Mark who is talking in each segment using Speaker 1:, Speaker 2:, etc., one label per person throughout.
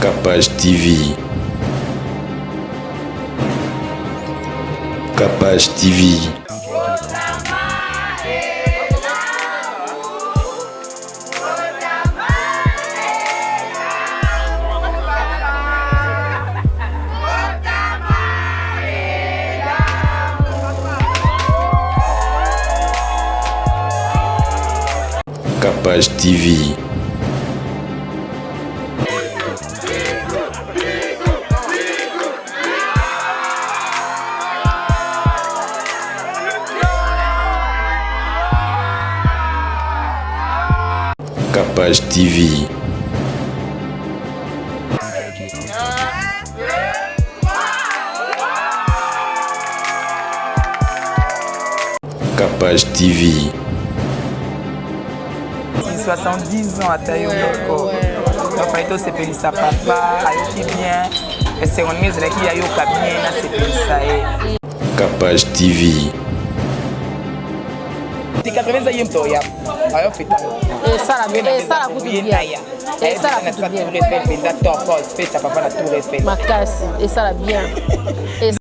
Speaker 1: Capage TV. Capage TV. Capage TV. Capage TV. Capage TV.
Speaker 2: 70 ans à taille encore. Donc, il faut se payer sa papa, qui bien. Et c'est on est là qui a eu au cabinet, là c'est payé ça.
Speaker 1: Capage TV.
Speaker 2: C'est 80 ans y est ya. Alors fait.
Speaker 3: Et ça la coûte bien. Et ça la coûte bien.
Speaker 2: Ça papa la tour Eiffel.
Speaker 3: Ma casse et ça la bien. Et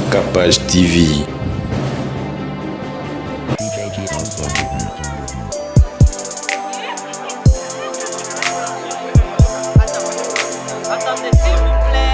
Speaker 1: Capage TV.
Speaker 4: Attendez, s'il vous plaît.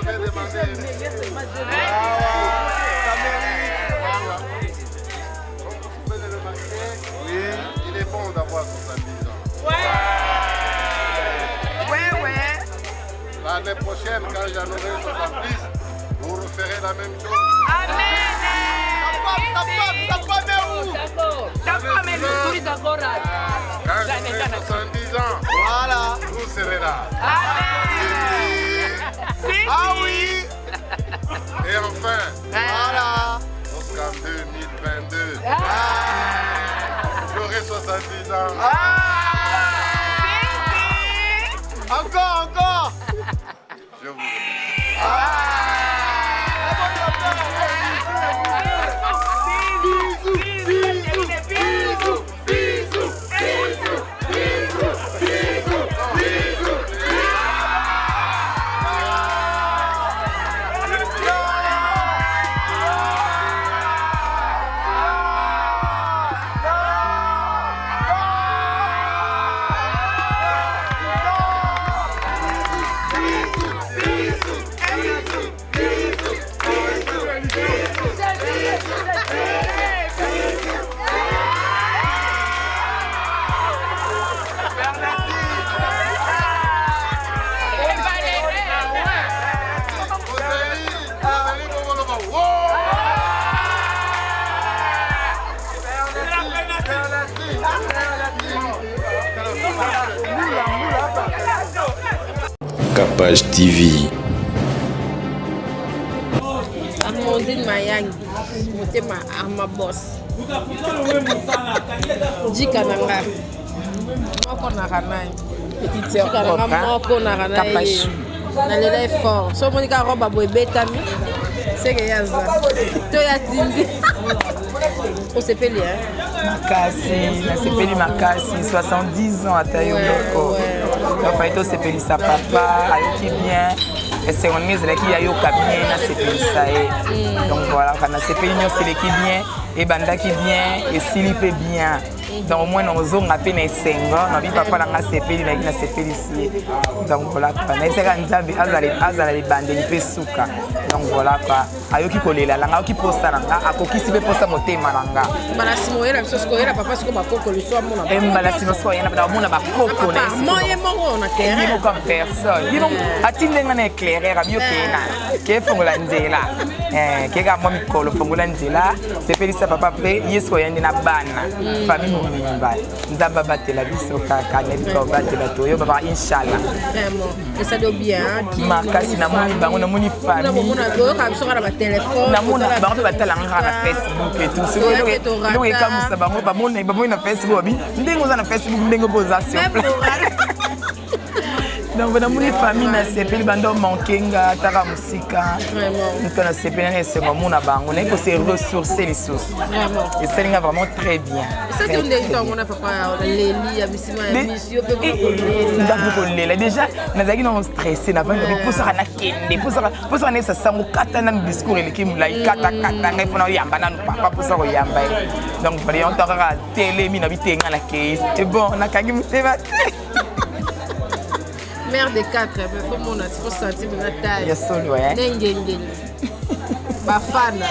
Speaker 4: vais demander. Oui, il est bon d'avoir 70 ans.
Speaker 2: Ouais.
Speaker 4: L'année prochaine, quand j'en aurai 70, vous referez la même chose.
Speaker 2: Amen.
Speaker 4: Quand j'aurai 70 ans,
Speaker 5: Voilà.
Speaker 4: vous serez là.
Speaker 5: Ah oui.
Speaker 4: Et enfin,
Speaker 5: Voilà.
Speaker 4: jusqu'en 2022, j'aurai 70 ans.
Speaker 5: Encore.
Speaker 4: Je vous remercie.
Speaker 1: Capage TV.
Speaker 3: Amandine Mayangi, motema ama boss. Jika nanga. Moko na kanai.
Speaker 2: Petite sœur propre.
Speaker 3: Moko na kanai.
Speaker 2: Capachu.
Speaker 3: Na lela est fort. So monika roba boy betami. C'est que yaza. To ya tindi. On s'appelle hein.
Speaker 2: Makasi, nasepeli makasi, 70 ans ata yo moko. Donc faito sepelisa papa, ayoki bien. Seconde mise eleki ayoka bien nasepelisa ye. Donc voilà, kana sepeli nyonso eleki bien, ebandaki bien, esili mpe bien. Donc au moins nozonga mpe na esengo, nabi papa nanga sepeli nayaki nasepelisi ye. Donc voilà, naesaka nzambe azala libandeli mpe suka. Donc voilà quoi, ayoki kolela langa ayoki posa nanga, akokisi mpe posa motema nanga.
Speaker 3: Balasi moyela biso skoyela papa siko bakoko liso amona.
Speaker 2: Balasi noso yana na mona bakoko na esi.
Speaker 3: Moye mongo na terrain.
Speaker 2: Yimo comme personne. Yimo atindenga na éclairer abio kena. Ke fongola nzela. Keka mo mikolo fongola nzela. Sepelisa papa pe yeso yandi na bana. Famille mumimba. Nzamba batela biso kaka ne ko batela toyo baba inshallah.
Speaker 3: Vraiment. Et ça doit bien.
Speaker 2: Makasi na moni bango na moni famille. Na mona bango batela nga na Facebook et tout. Siko lo ekamusa bango bamona na Facebook bi. Ndengo za na Facebook ndengo boza sur place. Donc na moni famille na sepeli bando mankenga taka musika. Vraiment. Ntona sepeli na esengo mona bango na ko se ressourcer les sources. Vraiment. Et ça linga vraiment très bien.
Speaker 3: C'est que ndenge tongona papa leli ya bisima ya misio pe ko
Speaker 2: lela. Déjà nazaki na stressé na vanga pour ça na kende pour ça na ça sango kata na discours eleki mulai kata ngai fona yamba na papa pour ça ko yamba. Donc voilà on tara télé mi na bitenga na case. Et bon na kangi mutema.
Speaker 3: Mère de 4, il faut mon sentir ma taille.
Speaker 2: Yes, solo, hein.
Speaker 3: N'engenge. Bafana.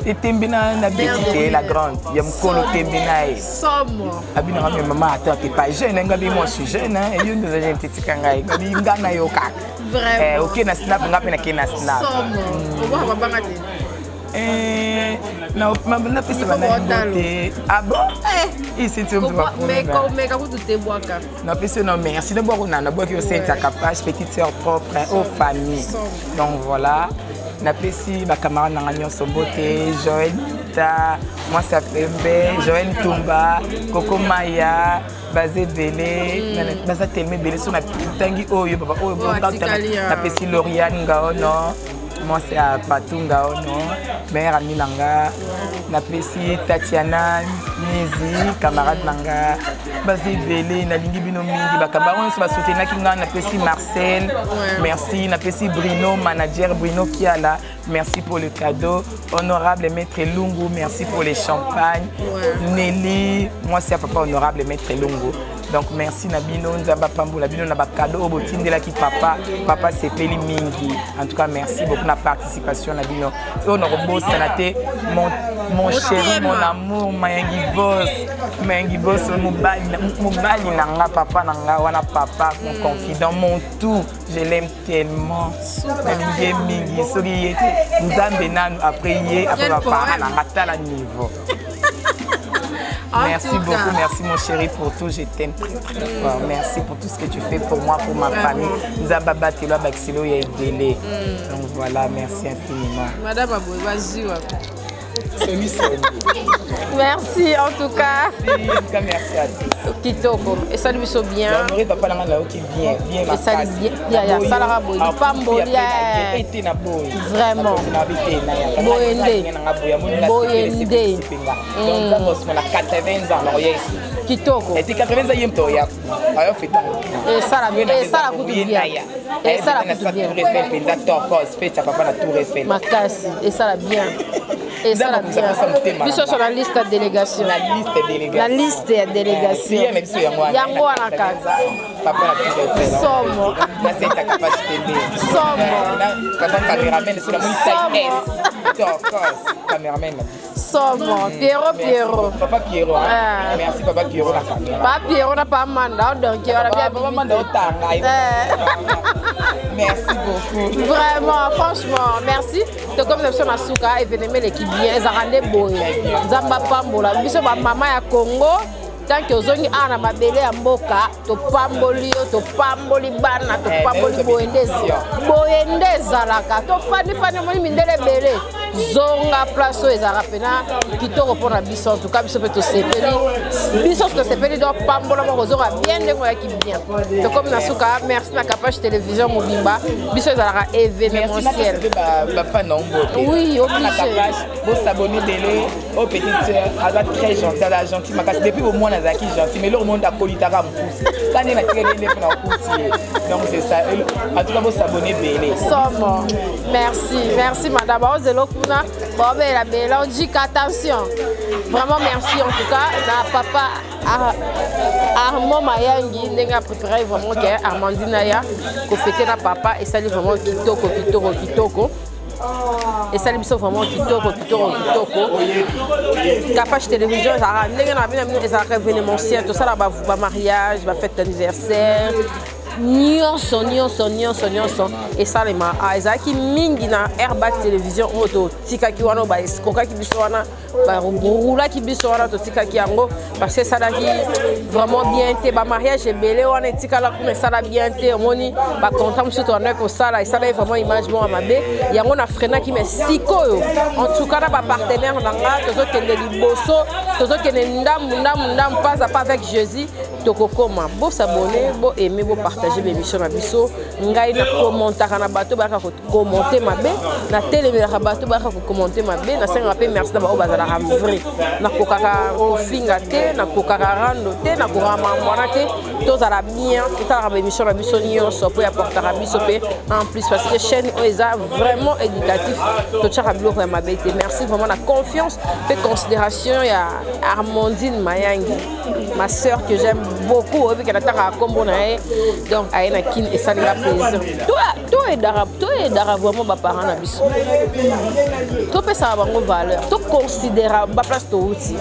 Speaker 2: Et tembina na petite la grande. Il y a mkolo tembina e.
Speaker 3: Somo.
Speaker 2: Abina ngami maman attends t'es pas jeune, ngabi moi je suis jeune hein. Et une des gens titi kanga ngabi ngana yo kaka.
Speaker 3: Vraiment.
Speaker 2: OK na snap ngapi na kena snap.
Speaker 3: Somo. Oba babanga te.
Speaker 2: Na pesa bana te. Ah bon? Ici tu me vois.
Speaker 3: Mais quand tu te bois ka.
Speaker 2: Na pesa non merci de boire na boire que c'est ta capage petite sœur propre aux familles. Donc voilà. Na pesi ba camarade na nganyo sombote Joël Ta moi ça Pembe Joël Tumba Coco Maya Bazé Belé baza tellement belé sur na tangi oyo baba oyo bon na pesi Lauriane Ngaono moi c'est à Patunga ono mère ami nanga na pesi Tatiana Nizi camarade nanga Bazé Belé na lingi bino mingi bakamba on se va soutenir kinga na pesi Marcel merci na pesi Bruno manager Bruno Kiala merci pour le cadeau honorable maître Lungu merci pour les champagnes Nelly moi c'est à papa honorable maître Lungu Donc merci Nabino, Nzamba Pamboula, Nabino Nabakado, Botindela qui papa c'est Peli Mingi. En tout cas, merci beaucoup de la participation Nabino. On a beau sanaté mon chéri, mon amour, Mayangi Boss, mon bali nanga papa nanga wana papa, mon confident, mon tout. Je l'aime tellement. Mingi, soki Nzambe nanu après papa nanga tala niveau. Merci beaucoup, merci mon chéri pour tout, je t'aime très fort. Merci pour tout ce que tu fais pour moi, pour ma famille. Nous avons battu là, Baxilo, il y a eu délai. Donc voilà, merci infiniment.
Speaker 3: Madame Aboy, vas-y.
Speaker 6: Merci en tout cas.
Speaker 2: Merci à tous.
Speaker 6: Kitoko. Et ça lui sauve bien.
Speaker 2: Honoré papa là qui vient
Speaker 6: et ça lui bien. Ça la raboy. Pas mbolia. Vraiment. Boyende.
Speaker 2: Donc la 80 ans
Speaker 6: Kitoko.
Speaker 2: Et 80 ans il me ya. Ayo fait
Speaker 6: et ça la coûte bien. Et ça la coûte bien.
Speaker 2: Papa la tour Eiffel.
Speaker 6: Makasi. Et ça la bien. Et ça la bien. Biso sur la liste de délégation. La liste de délégation. Yango wana kaza.
Speaker 2: Papa la tour Eiffel.
Speaker 6: Somo.
Speaker 2: Na c'est ta capacité.
Speaker 6: Somo.
Speaker 2: Papa caméraman sur la montagne. Caméraman.
Speaker 6: Somo. Pierrot.
Speaker 2: Papa Pierrot. Merci Papa Pierrot la caméra.
Speaker 6: Papa Pierrot n'a pas mandat donc il y aura bien
Speaker 2: Papa mandat Merci beaucoup.
Speaker 6: Vraiment, franchement, merci. Donc comme nous sommes à Souka, et venez l'équipe bien, ils ont rendu beau. Zamba Pambola, nous sommes maman à Congo. Tant que vous avez un mabélé à Mboka, to pamboli bana, to pamboli boende zalaka, to fani moi mindele belé. Zonga place aux Arapena, qui te répond à Bisson, en tout cas, Bisson peut te séparer. Bisson peut te séparer, donc Pambola, on aura bien des moyens qui bien. Donc comme Nasuka, merci à la capacité télévision Mobimba, Bisson aura événementiel. Oui, obligé.
Speaker 2: Vous s'abonner délai aux petites sœurs, elle est très gentille, elle est gentille. Depuis au moins, elle est gentille, mais là, au monde a Politara me pousse. Quand elle a tiré les pour donc c'est ça. En tout cas, vous s'abonner délai.
Speaker 6: Merci madame. Bon, ben la belle, on dit qu'attention. Vraiment merci en tout cas. Papa Armand Mayangi, n'a préféré vraiment que Armandine Naya, qu'on fêtait na papa et ça lui vraiment kitoko. Et ça lui vraiment kitoko. Capage télévision, ça a un événementiel, tout ça là, mariage, fête d'anniversaire. Nyonso et ça les ma Isaac mingi na Airback télévision auto tika ki wana ba eskoka ki biso wana ba roula ki biso wana to tika ki yango parce que ça qui vraiment bien té ba mariage belé wana tika la mais ça bien té moni ba content surtout on ko sala et ça vraiment image bon mabe yango na frena ki mais sikoyo en tout cas na ba partenaire nanga tozo kende liboso tozo kende ndam pas à pas avec Jésus tokokoma bo s'abonner bo aimer bo partager l'émission na biso ngai na commenter na bato ba ka commenter mabe na téléméra bato ba ka commenter mabe na senga pe merci na ba bazala vrai na kokaka ko finga te na kokaka rando te na ko rama mwana te tozala bien eta na émission na biso nyonso po apporter na biso pe en plus parce que chaîne oza vraiment éducatif to tchaka biloko ya mabe te merci vraiment la confiance et considération ya Armandine Mayangi ma sœur que j'aime beaucoup avec la terre à Combo donc à une kin et ça lui a plaisir toi et d'arabe vraiment ba parents na biso to pe ça bango valeur to considérer ba place to outil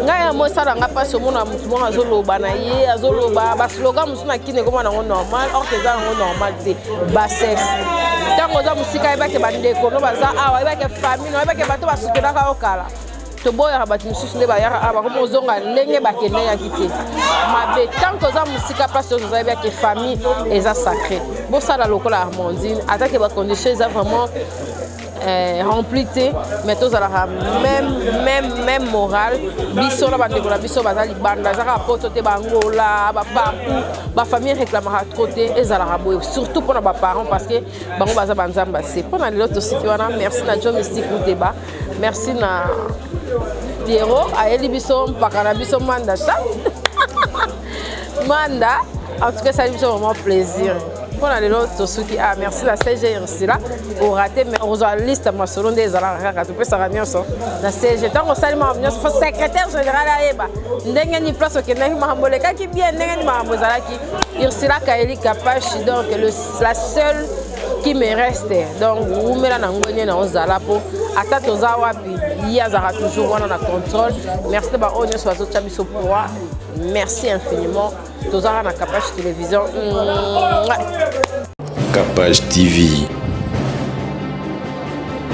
Speaker 6: ngaya mo ça nga pas so mona mutu azoloba na ye azoloba ba slogan musu na kin comme na normal or que ça normal te ba sexe tango za musika eba ke bandeko no baza awa eba ke famille no eba ke bato basukena ka okala to boya ba tumususu ne ba ya aba ko mozonga lenge ba kende ya kite mabe tant que za musika place to za eba ke famille eza sacré bo ça la lokola Armandine attaque ba conditions ça vraiment remplité mais tous à la même morale biso la bande la biso bazali banda za rapporto te bangola ba partout ba famille réclamera côté et za la rabo surtout pour nos parents parce que bango baza banzamba c'est pour na l'autre site wana merci na Joe Mystique ou débat merci na Pierrot ayeli biso mpaka na biso manda ça manda en tout cas ça lui fait vraiment plaisir Pour les autres, ceux qui merci la CG ici là, au raté, mais on a la liste ma selon des alars, tu peux savoir bien ça. La CG, tant qu'on salue ma faut secrétaire général à Eba. N'engue ni place au Kenya, Mahambolé, qui bien, n'engue ni Mahambozala qui, ici là, Kaeli Kapachi, donc la seule qui me reste. Donc, vous me la n'engouez na ozala pour attendre aux awapi, Yazara toujours on a contrôle. Merci de m'avoir donné sur la zone de poids. Merci infiniment. Tous à la Kapage Télévision.
Speaker 1: Kapage TV.